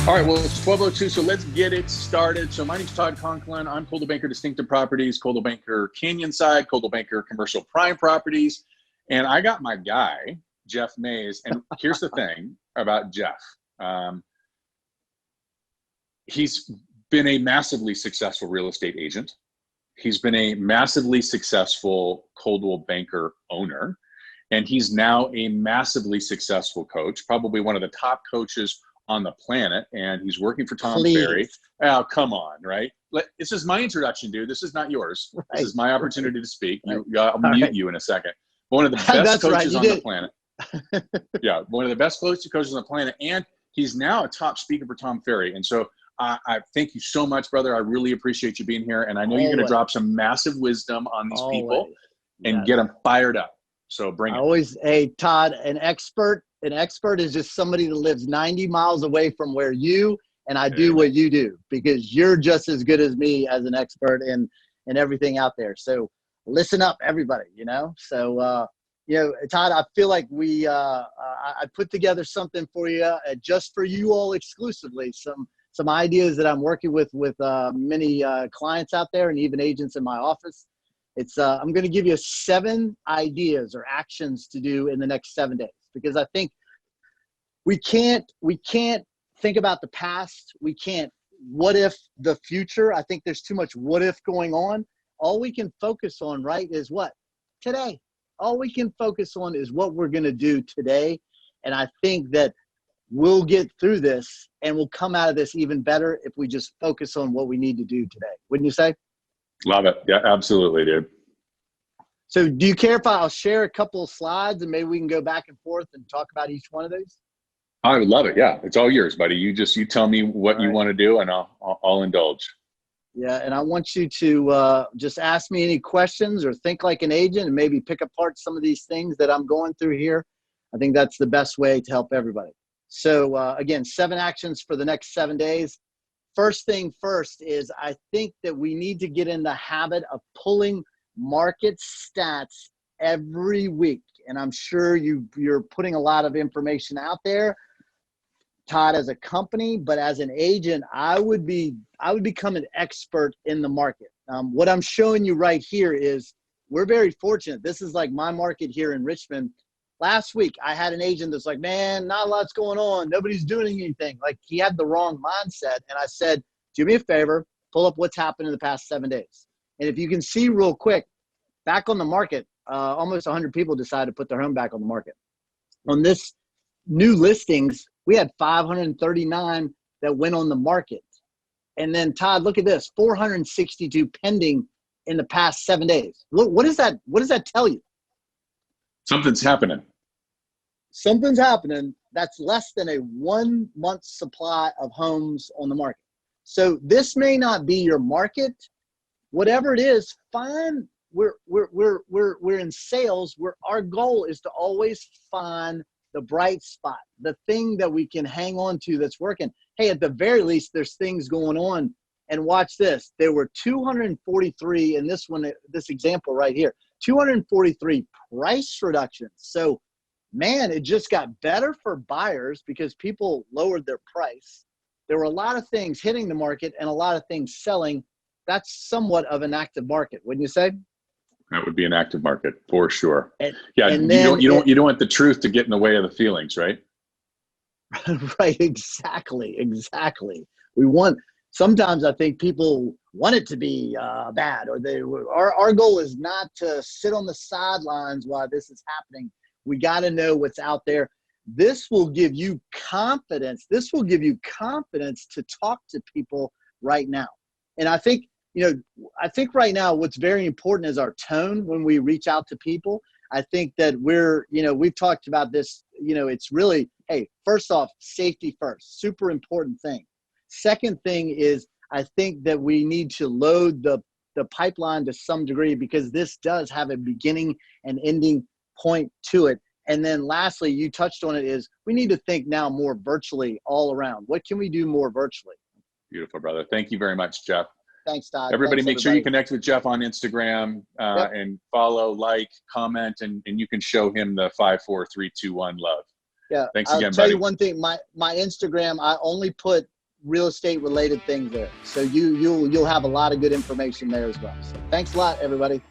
All right, well, it's 12:02, so let's get it started. So my name's Todd Conklin. I'm Coldwell Banker Distinctive Properties, Coldwell Banker Canyon Side, Coldwell Banker Commercial Prime Properties. And I got my guy, Jeff Mays. And here's the thing about Jeff. He's been a massively successful real estate agent. He's been a massively successful Coldwell Banker owner. And he's now a massively successful coach, probably one of the top coaches on the planet, and he's working for Tom Ferry. Oh, come on, right? This is my introduction, dude. This is not yours. Right. This is my opportunity to speak. I'll mute you in a second. One of the best coaches on the planet. Yeah, one of the best coaches on the planet, and he's now a top speaker for Tom Ferry. And so I thank you so much, brother. I really appreciate you being here, and I know you're going to drop some massive wisdom on these people and get them fired up. So bring it. Hey, Todd, an expert is just somebody that lives 90 miles away from where you and I do what you do, because you're just as good as me as an expert in everything out there. So listen up, everybody, So, Todd, I feel like I put together something for you, just for you all exclusively, some ideas that I'm working with many clients out there and even agents in my office. I'm going to give you 7 ideas or actions to do in the next 7 days, because I think we can't think about the past. We can't what if the future. I think there's too much what if going on. All we can focus on, right, is what? Today. All we can focus on is what we're going to do today. And I think that we'll get through this and we'll come out of this even better if we just focus on what we need to do today. Wouldn't you say? Love it. Yeah, absolutely, dude. So do you care if I'll share a couple of slides and maybe we can go back and forth and talk about each one of those? I would love it. Yeah, it's all yours, buddy. You tell me what you want to do and I'll indulge. Yeah, and I want you to just ask me any questions or think like an agent and maybe pick apart some of these things that I'm going through here. I think that's the best way to help everybody. So again, 7 actions for the next 7 days. First thing first is I think that we need to get in the habit of pulling market stats every week. And I'm sure you're putting a lot of information out there, Todd, as a company, but as an agent, I would become an expert in the market. What I'm showing you right here is we're very fortunate. This is like my market here in Richmond. Last week, I had an agent that's like, man, not a lot's going on. Nobody's doing anything. Like, he had the wrong mindset. And I said, do me a favor, pull up what's happened in the past 7 days. And if you can see real quick, back on the market, almost 100 people decided to put their home back on the market. On this new listings, we had 539 that went on the market. And then, Todd, look at this, 462 pending in the past 7 days. Look, what does that tell you? Something's happening. Something's happening. That's less than a 1 month supply of homes on the market. So this may not be your market. Whatever it is, fine. We're in sales where our goal is to always find the bright spot, the thing that we can hang on to that's working. Hey, at the very least, there's things going on. And watch this. There were 243 in this example right here, 243 price reductions. So, man, it just got better for buyers because people lowered their price. There were a lot of things hitting the market and a lot of things selling. That's somewhat of an active market, wouldn't you say? That would be an active market for sure. And you don't want the truth to get in the way of the feelings, right? Right, exactly. Sometimes I think people want it to be bad, or our goal is not to sit on the sidelines while this is happening. We got to know what's out there. This will give you confidence. This will give you confidence to talk to people right now. And I think right now what's very important is our tone when we reach out to people. I think that we've talked about this, it's really, hey, first off, safety first, super important thing. Second thing is I think that we need to load the pipeline to some degree because this does have a beginning and ending point to it. And then lastly, you touched on it, is we need to think now more virtually all around. What can we do more virtually? Beautiful, brother. Thank you very much, Jeff. Thanks, Todd. Everybody, make sure you connect with Jeff on Instagram and follow, like, comment, and you can show him the 5, 4, 3, 2, 1 love. Yeah. Thanks again, I'll tell buddy. you one thing. My Instagram, I only put real estate related things there. So you'll have a lot of good information there as well. So thanks a lot, everybody.